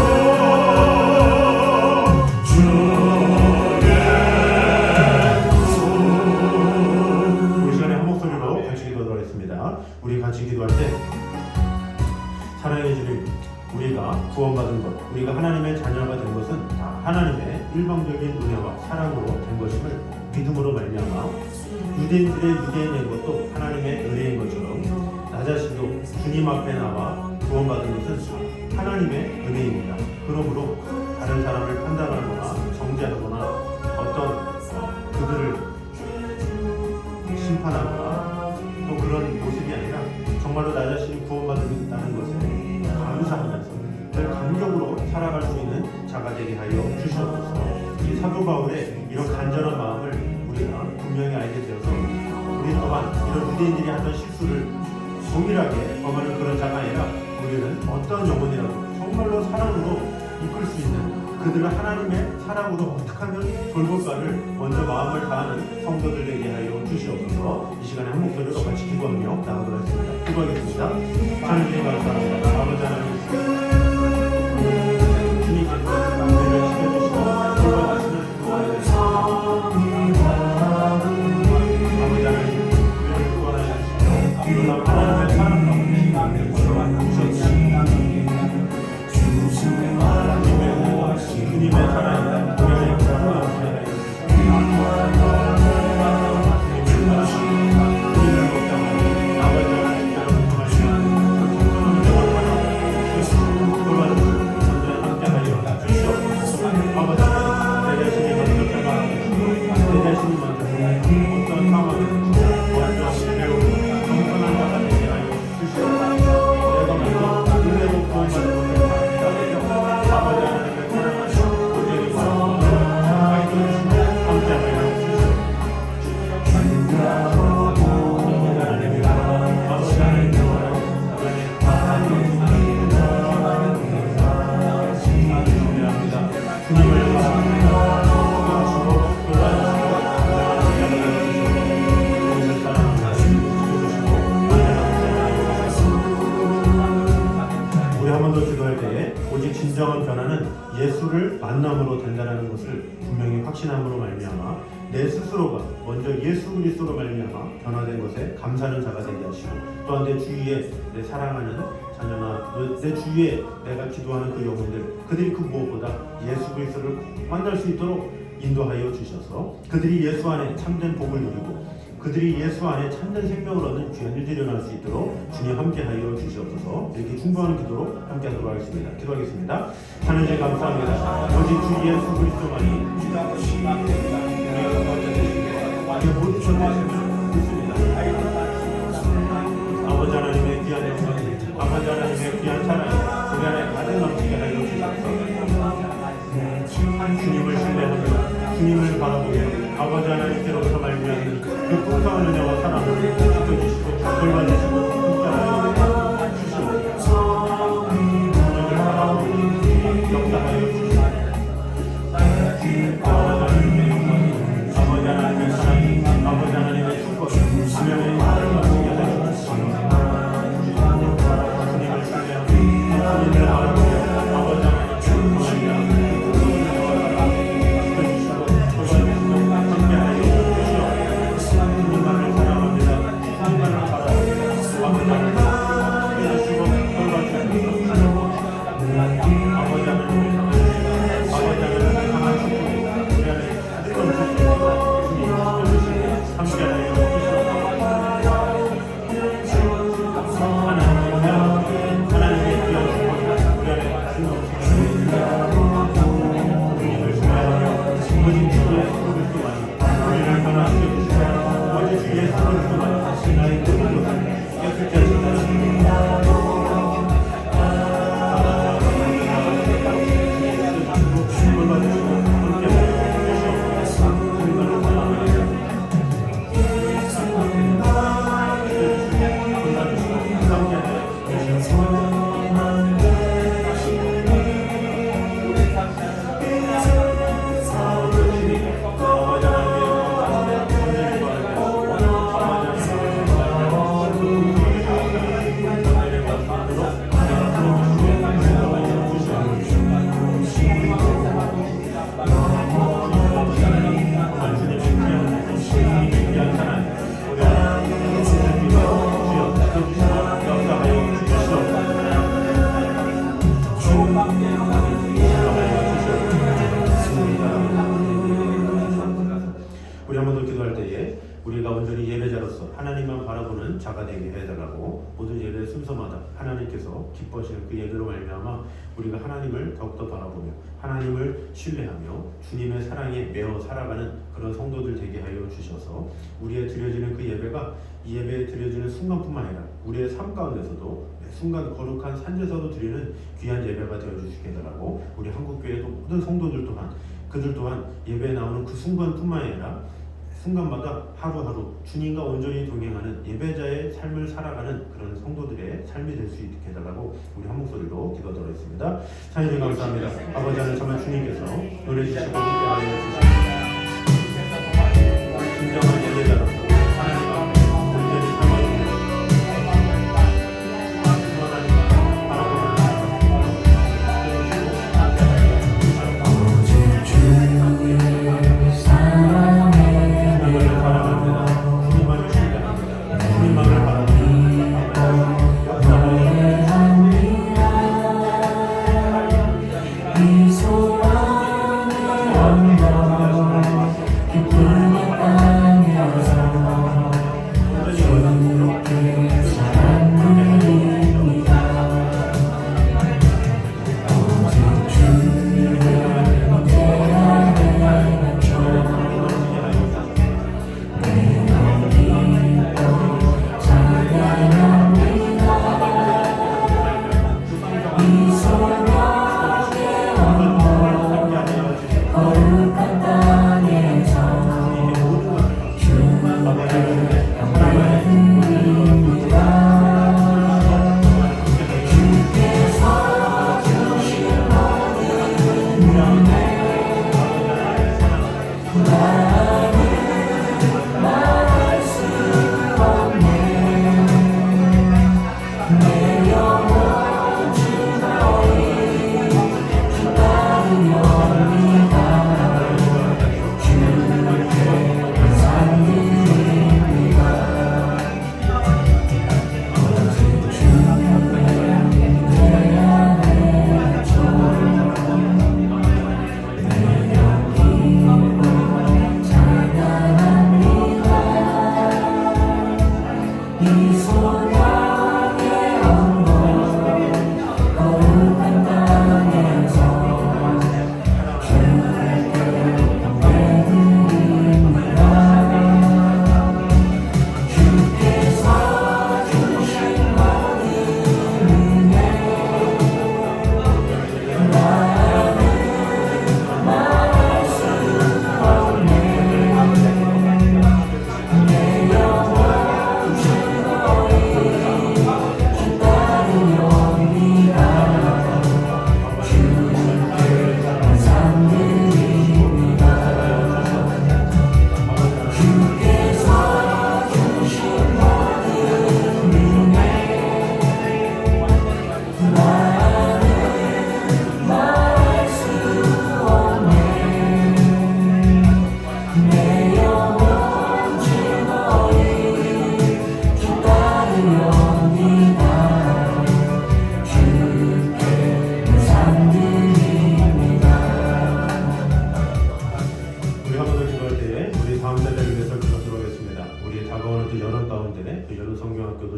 주 예수. 우리 시간에 한 목소리로 같이 기도하도록 하겠습니다. 우리 같이 기도할 때 사랑해 주님, 우리가 구원받은 것, 우리가 하나님의 자녀가 된 것은 다 하나님의 일방적인 은혜와 사랑으로 된 것임을 믿음으로 말미암아 유대인들의 유대인인 것도 하나님의 은혜인 것처럼 나 자신도 주님 앞에 나와 구원받은 것은 다 하나님의 은혜입니다. 그러므로 다른 사람을 판단하거나 정죄하거나 어떤 그들을 심판하거나 또 그런 모습이 아니라 정말로 나 자신이 구원받는다는 것에 감사하면서 늘 감격으로 살아갈 수 있는 자가 되게 하여 주시옵소서. 이 사도 바울의 이런 간절한 마음을 우리가 분명히 알게 되어서 우리 또한 이런 유대인들이 하던 실수를 동일하게 범하는 그런 자가 아니라 우리는 어떤 영혼이라도 정말로 사랑으로 이끌 수 있는 그들을 하나님의 사랑으로 어떻게 하면 돌볼까를 먼저 마음을 다하는 성도들 되게 하여 주시옵소서. 이 시간에 한 목소리로 같이 기도하며 나가도록 하겠습니다. 기도하겠습니다. 하나님 감사합니다. 아버지 하나님 주님께서 우리를 지켜주시고 돌봐주시는 구원에 대해서 아버지 하나님 우리를 구원하여 주시고 이런 하나님의 사랑 가운데 주님의 사랑이다. 우리의 진정한 변화는 예수를 만남으로 된다는 것을 분명히 확신함으로 말미암아 내 스스로가 먼저 예수 그리스도로 말미암아 변화된 것에 감사하는 자가 되게 하시고 또한 내 주위에 내 사랑하는 자녀나 내 주위에 내가 기도하는 그 영혼들 그들이 그 무엇보다 예수 그리스도를 만날 수 있도록 인도하여 주셔서 그들이 예수 안에 참된 복을 누리고 그들이 예수 안에 참된 생명을 얻는 귀한 일들이 일어날 수 있도록 주님 함께하여 주시옵소서. 이렇게 충분한 기도로 함께하도록 하겠습니다. 기도하겠습니다. 하나님 감사합니다. 오직 주 예수 그리스도만이 우리의 모든 존재를 믿습니다. 아버지 하나님의 귀한 영광, 아버지 하나님의 귀한 사랑이 우리 안에 가득 넘치게 하여 주시옵소서. 주님을 신뢰하며 주님을 바라보며 아버지 하나님께로부터 말미암는 그 풍성한 은혜와 사랑을 지켜주시고 돌봐주시고 함께하여 주시옵소서. 주님을 바라보며 역사하여 주시옵소서. 아버지 하나님의 사랑이 아버지 하나님의 축복이 주님의 나를 마치게 하여 주시옵소서. 주님을 신뢰하며 주님을 바라보며 아버지 하나님의 축복을 하나님의 귀한 축복을 우리 안에 가득 넘치게 우리 한 번 더 기도할 때에 우리가 온전히 예배자로서 하나님만 바라보는 자가 되게 해달라고 모든 예배 순서마다 하나님께서 기뻐하시는 그 예배로 말미암아 우리가 하나님을 더욱더 바라보며 하나님을 신뢰하며 주님의 사랑에 매어 살아가는 그런 성도들 되게 하여 주셔서 우리의 드려지는 그 예배가 이 예배에 드려지는 순간뿐만 아니라 우리의 삶 가운데서도 순간 거룩한 산제사도 드리는 귀한 예배가 되어 주시게 해달라고 우리 한국교회 모든 성도들 또한 그들 또한 예배에 나오는 그 순간뿐만 아니라 순간마다 하루하루 주님과 온전히 동행하는 예배자의 삶을 살아가는 그런 성도들의 삶이 될 수 있게 해달라고 우리 한 목소리로 기도드려 있습니다. 하나님 감사합니다. 아버지 하나님 정말 주님께서 노래 주시고 함께하여 주십니다. 진정한 예배자로서 하나님 앞에 온전히 살아가는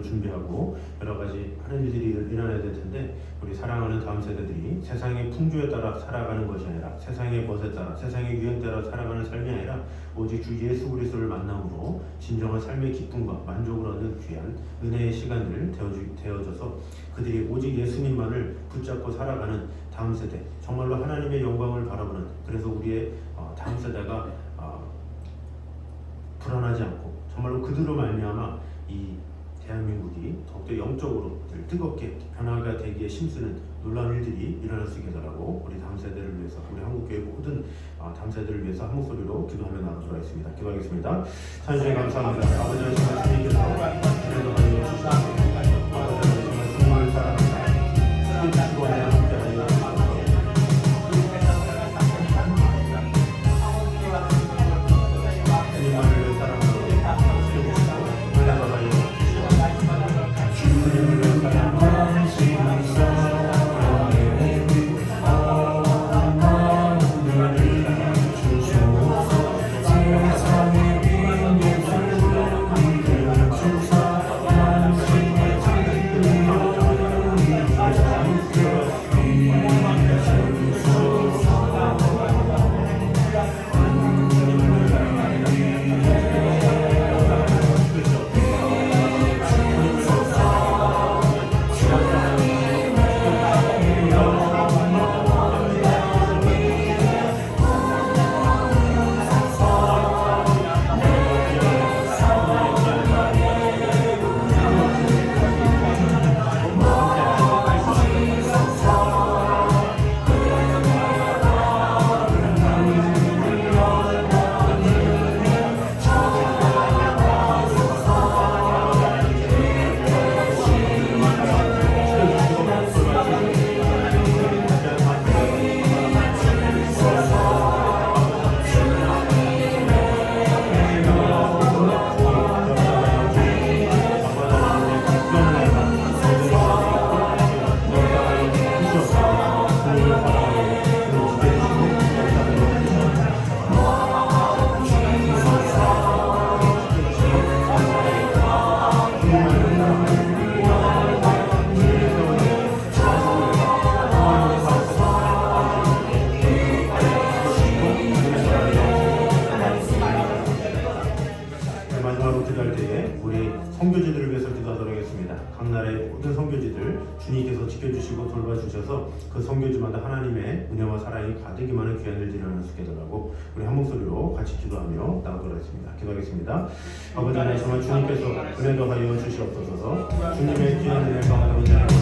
준비하고 여러 가지 하는 일들이 일어나야 될 텐데 우리 사랑하는 다음 세대들이 세상의 풍조에 따라 살아가는 것이 아니라 세상의 것에 따라 세상의 유행 따라 살아가는 삶이 아니라 오직 주 예수 그리스도를 만남으로 진정한 삶의 기쁨과 만족을 얻는 귀한 은혜의 시간들 되어져서 그들이 오직 예수님만을 붙잡고 살아가는 다음 세대 정말로 하나님의 영광을 바라보는 그래서 우리의 다음 세대가 불안하지 않고 정말로 그들로 말미암아 이 대한민국이 더욱더 영적으로 뜨겁게 변화가 되기에 힘쓰는 놀라운 일들이 일어날 수 있게 해달라고 우리 다음 세대를 위해서 우리 한국교회 모든 다음 세대를 위해서 한 목소리로 기도하며 나누도록 하겠습니다. 기도하겠습니다. 하나님 감사합니다. 아버지 하나님 주님께서 그래도 하나님 주시옵소서. 아버지 하나님 정말 사랑합니다. 주시고 하나님 함께하여 주시옵소서. 주님만을 사랑하고 주시옵소서. 은혜가 주님을 사랑하시면서 주님께서 지켜주시고 돌봐주셔서 그 선교지마다 하나님의 은혜와 사랑이 가득 임하는 귀한 일들이 일어날 수 있게 해달라고 우리 한 목소리로 같이 기도하며 나오도록 하겠습니다. 기도하겠습니다. 아버지 하나님, 정말 주님께서 은혜도 하여 주시옵소서. 주님의 귀한 은혜가 아버지 하나님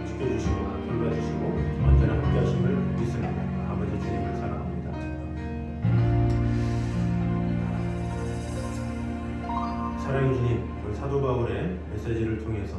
지켜주시고 돌봐주시고 사랑의 주님, 사도 바울의 메시지를 통해서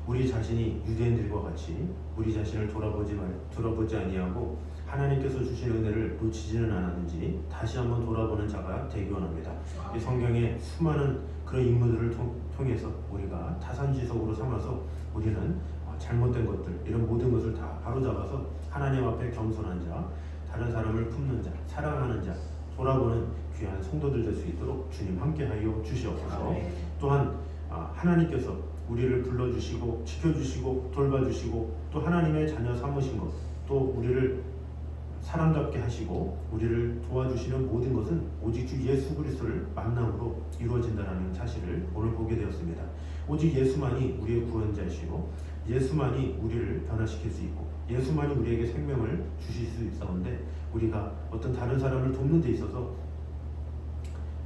우리 자신이 유대인들과 같이 우리 자신을 돌아보지 아니하고 하나님께서 주신 은혜를 놓치지는 않았는지 다시 한번 돌아보는 자가 되기 원합니다. 이 성경의 수많은 그런 인물들을 통해서 우리가 타산지석으로 삼아서 우리는 잘못된 것들, 이런 모든 것을 다 바로잡아서 하나님 앞에 겸손한 자, 다른 사람을 품는 자, 사랑하는 자, 돌아보는 귀한 성도들 될 수 있도록 주님 함께하여 주시옵소서. 또한 하나님께서 우리를 불러주시고 지켜주시고 돌봐주시고 또 하나님의 자녀 삼으신 것, 또 우리를 사람답게 하시고 우리를 도와주시는 모든 것은 오직 주 예수 그리스도를 만남으로 이루어진다는 사실을 오늘 보게 되었습니다. 오직 예수만이 우리의 구원자이시고 예수만이 우리를 변화시킬 수 있고 예수만이 우리에게 생명을 주실 수 있었는데, 우리가 어떤 다른 사람을 돕는 데 있어서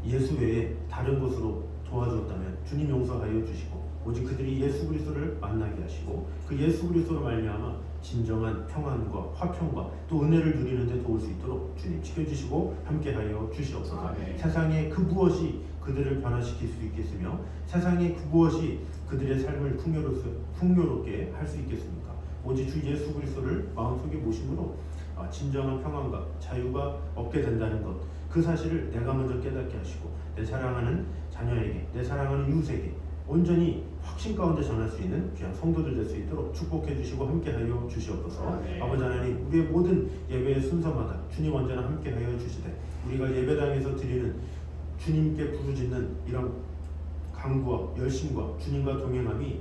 예수 외에 다른 곳으로 도와주었다면 주님 용서하여 주시고 오직 그들이 예수 그리스도를 만나게 하시고 그 예수 그리스도로 말미암아 진정한 평안과 화평과 또 은혜를 누리는 데 도울 수 있도록 주님 지켜주시고 함께하여 주시옵소서. 세상에 그 무엇이 그들을 변화시킬 수 있겠으며 세상에 그 무엇이 그들의 삶을 풍요롭게 할 수 있겠습니까? 오직 주 예수 그리스도를 마음속에 모심으로 진정한 평안과 자유가 얻게 된다는 것, 그 사실을 내가 먼저 깨닫게 하시고 내 사랑하는 자녀에게, 내 사랑하는 이웃에게 온전히 확신 가운데 전할 수 있는 귀한 성도들 될 수 있도록 축복해 주시고 함께하여 주시옵소서. 아버지 하나님, 우리의 모든 예배의 순서마다 주님 언제나 함께하여 주시되 우리가 예배당에서 드리는 주님께 부르짖는 이런 간구와 열심과 주님과 동행함이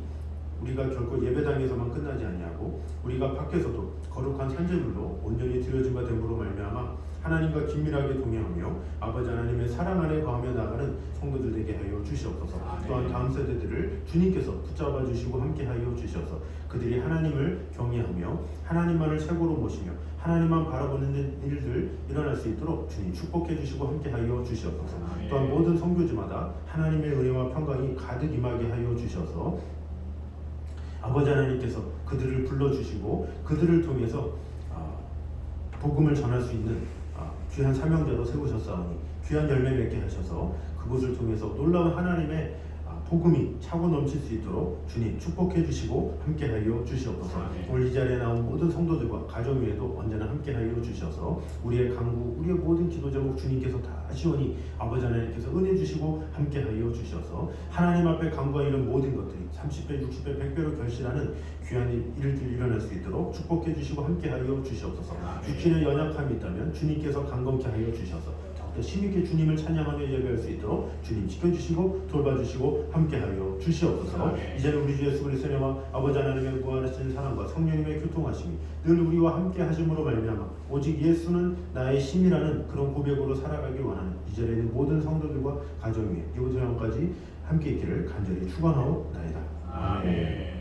우리가 결코 예배당에서만 끝나지 아니하고 우리가 밖에서도 거룩한 산재물로 온전히 드려진 바 됨으로 말미암아 하나님과 긴밀하게 동행하며 아버지 하나님의 사랑 안에 거하며 나가는 성도들 되게 하여 주시옵소서. 또한 다음 세대들을 주님께서 붙잡아 주시고 함께하여 주셔서 그들이 하나님을 경외하며 하나님만을 최고로 모시며 하나님만 바라보는 일들 일어날 수 있도록 주님 축복해 주시고 함께하여 주시옵소서. 또한 모든 성교지마다 하나님의 은혜와 평강이 가득 임하게 하여 주셔서 아버지 하나님께서 그들을 불러주시고 그들을 통해서 복음을 전할 수 있는 귀한 사명자로 세우셨사오니 귀한 열매 맺게 하셔서 그곳을 통해서 놀라운 하나님의 복음이 차고 넘칠 수 있도록 주님 축복해 주시고 함께하여 주시옵소서. 오늘 이 자리에 나온 모든 성도들과 가정 위에도 언제나 함께하여 주셔서 우리의 간구, 우리의 모든 기도 제목 주님께서 다 시원히 아버지 하나님께서 은혜 주시고 함께하여 주셔서 하나님 앞에 간구하는 모든 것들이 30배, 60배, 100배로 결실하는 귀한 일들이 일어날 수 있도록 축복해 주시고 함께하여 주시옵소서. 육신에 연약함이 있다면 주님께서 강건케 하여 주셔서 더 힘있게 주님을 찬양하며 예배할 수 있도록 주님 지켜주시고 돌봐주시고 함께하여 주시옵소서. 이제는 우리 주 예수 그리스도의 아버지 하나님의 무한하신 사랑과 성령님의 교통하심이 늘 우리와 함께하심으로 말미암아 오직 예수는 나의 힘이라는 그런 고백으로 살아가길 원하는 이 자리에 있는 모든 성도들과 가정 위에 이곳 영까지 함께 있기를 간절히 축원하옵나이다. 아멘.